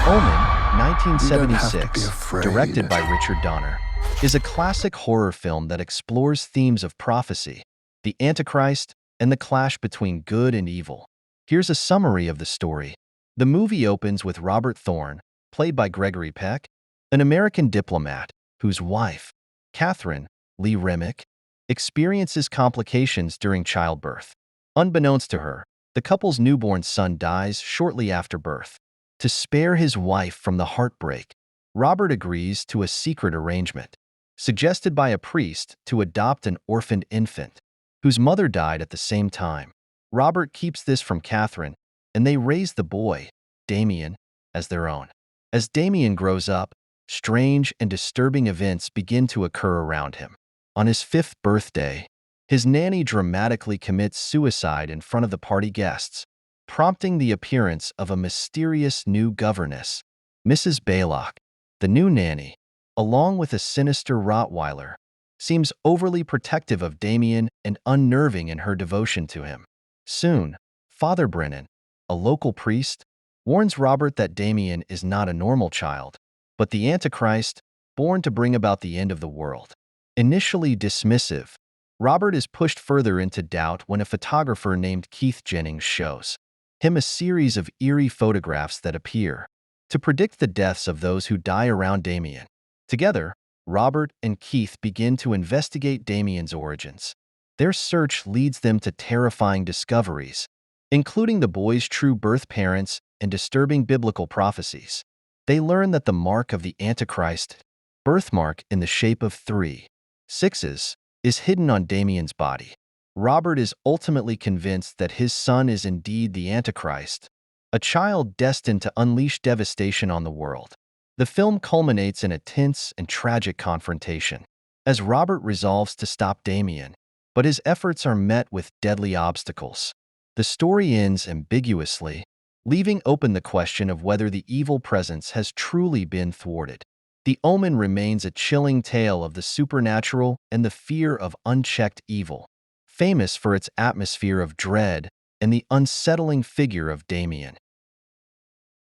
Omen, You don't have to be 1976, afraid. directed by Richard Donner, is a classic horror film that explores themes of prophecy, the Antichrist, and the clash between good and evil. Here's a summary of the story. The movie opens with Robert Thorne, played by Gregory Peck, an American diplomat whose wife, Catherine Lee Remick, experiences complications during childbirth. Unbeknownst to her, the couple's newborn son dies shortly after birth. To spare his wife from the heartbreak, Robert agrees to a secret arrangement, suggested by a priest to adopt an orphaned infant, whose mother died at the same time. Robert keeps this from Catherine, and they raise the boy, Damien, as their own. As Damien grows up, strange and disturbing events begin to occur around him. On his 5th birthday, his nanny dramatically commits suicide in front of the party guests, prompting the appearance of a mysterious new governess, Mrs. Baylock. The new nanny, along with a sinister Rottweiler, seems overly protective of Damien and unnerving in her devotion to him. Soon, Father Brennan, a local priest, warns Robert that Damien is not a normal child, but the Antichrist, born to bring about the end of the world. Initially dismissive, Robert is pushed further into doubt when a photographer named Keith Jennings shows him a series of eerie photographs that appear to predict the deaths of those who die around Damien. Together, Robert and Keith begin to investigate Damien's origins. Their search leads them to terrifying discoveries, including the boy's true birth parents and disturbing biblical prophecies. They learn that the mark of the Antichrist, birthmark in the shape of 3 sixes, is hidden on Damien's body. Robert is ultimately convinced that his son is indeed the Antichrist, a child destined to unleash devastation on the world. The film culminates in a tense and tragic confrontation, as Robert resolves to stop Damien, but his efforts are met with deadly obstacles. The story ends ambiguously, leaving open the question of whether the evil presence has truly been thwarted. The Omen remains a chilling tale of the supernatural and the fear of unchecked evil, famous for its atmosphere of dread and the unsettling figure of Damien.